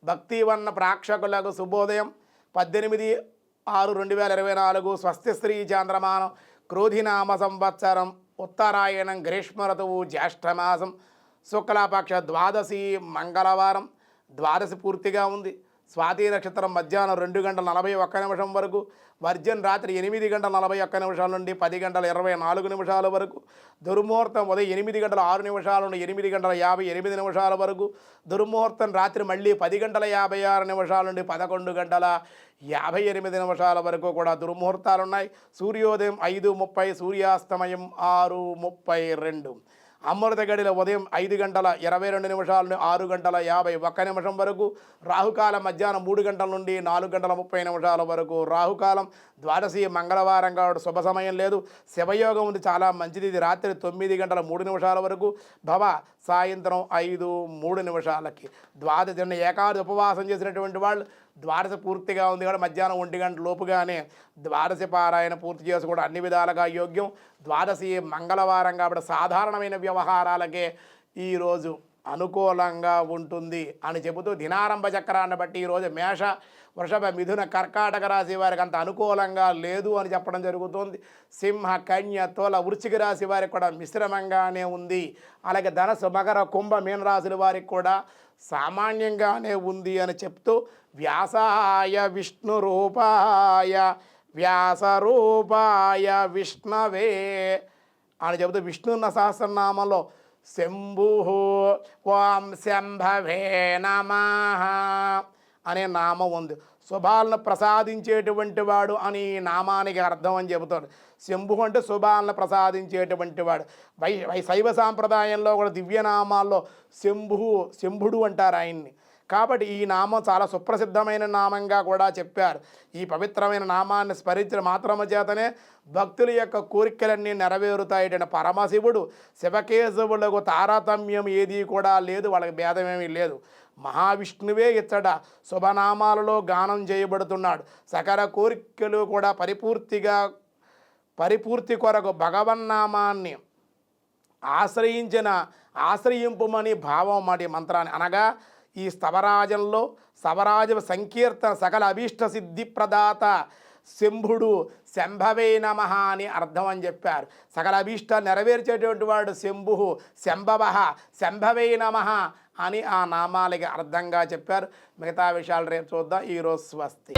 భక్తివన్న ప్రేక్షకులకు శుభోదయం. 18/6/2024 స్వస్తి శ్రీ చాంద్రమానం క్రోధినామ సంవత్సరం ఉత్తరాయణం గ్రీష్మ ఋతువు జ్యేష్ఠమాసం శుక్లపక్ష ద్వాదశి మంగళవారం. ద్వాదశి పూర్తిగా ఉంది. స్వాతి నక్షత్రం మధ్యాహ్నం 2:41 వరకు, వర్జన్ రాత్రి 8:41 నుండి 10:24 వరకు, దుర్ముహూర్తం ఉదయం 8:06 నుండి 8:58 వరకు, దుర్ముహూర్తం రాత్రి మళ్ళీ 10:56 నుండి 11:58 వరకు కూడా దుర్ముహూర్తాలు ఉన్నాయి. సూర్యోదయం 5:30, సూర్యాస్తమయం 6:32. అమృత గడిలో ఉదయం 5:22 నుండి 6:51 వరకు, రాహుకాలం మధ్యాహ్నం 3 గంటల నుండి 4:30 వరకు. రాహుకాలం ద్వాదశి మంగళవారం కాబట్టి శుభ సమయం లేదు. శివయోగం ఉంది, చాలా మంచిది. ఇది రాత్రి 9:03 వరకు, భవ సాయంత్రం 5:03. ద్వాదశి ఏకాదశి ఉపవాసం చేసినటువంటి వాళ్ళు ద్వాదశి పూర్తిగా ఉంది కాబట్టి మధ్యాహ్నం 1 గంట లోపుగానే ద్వాదశి పారాయణ పూర్తి చేసుకోవడం అన్ని విధాలుగా యోగ్యం. ద్వాదశి మంగళవారం కాబట్టి సాధారణమైన వ్యవహారాలకే ఈరోజు అనుకూలంగా ఉంటుంది అని చెబుతూ దినారంభ చక్రాన్ని బట్టి ఈరోజు మేష, వృషభ, మిథున, కర్కాటక రాశి వారికి అంత అనుకూలంగా లేదు అని చెప్పడం జరుగుతుంది. సింహ, కన్య, తుల, వృశ్చిక రాశి వారికి కూడా మిశ్రమంగానే ఉంది. అలాగే ధనస్సు, మకర, కుంభ, మీన రాశుల వారికి కూడా సామాన్యంగానే ఉంది అని చెప్తూ వ్యాసాయ విష్ణు రూపాయ వ్యాసరూపాయ విష్ణవే అని చెబుతూ విష్ణున్న సహస్రనామంలో శంభు ఓం శంభవే నమః అనే నామం ఉంది. శుభాలను ప్రసాదించేటువంటి వాడు అని నామానికి అర్థం అని చెబుతాడు. శంభు అంటే శుభాలను ప్రసాదించేటువంటి వాడు. శైవ సాంప్రదాయంలో కూడా దివ్యనామాల్లో శంభుడు అంటారు ఆయన్ని. కాబట్టి ఈ నామం చాలా సుప్రసిద్ధమైన నామంగా కూడా చెప్పారు. ఈ పవిత్రమైన నామాన్ని స్మరించిన మాత్రమ చేతనే భక్తుల యొక్క కోరికలన్నీ నెరవేరుతాయిట. పరమశివుడు శివకేశవులకు తారతమ్యం ఏదీ కూడా లేదు, వాళ్ళకి భేదమేమీ లేదు. మహావిష్ణువే ఇచ్చట శుభనామాలలో గానం చేయబడుతున్నాడు. సకల కోరికలు కూడా పరిపూర్తి కొరకు భగవన్నామాన్ని ఆశ్రయింపుమని భావం మాట మంత్రాన్ని అనగా ఈ స్తవరాజంలో సవరాజ సంకీర్తన సకల అభీష్ట సిద్ధి ప్రదాత శంభుడు శంభవే నమః అని అర్థం అని చెప్పారు. సకల అభీష్టాలు నెరవేర్చేటువంటి వాడు శంభు, శంభవ, శంభవే నమః అని ఆ నామాలకి అర్థంగా చెప్పారు. మిగతా విషయాలు రేపు చూద్దాం. ఈరోజు స్వస్తి.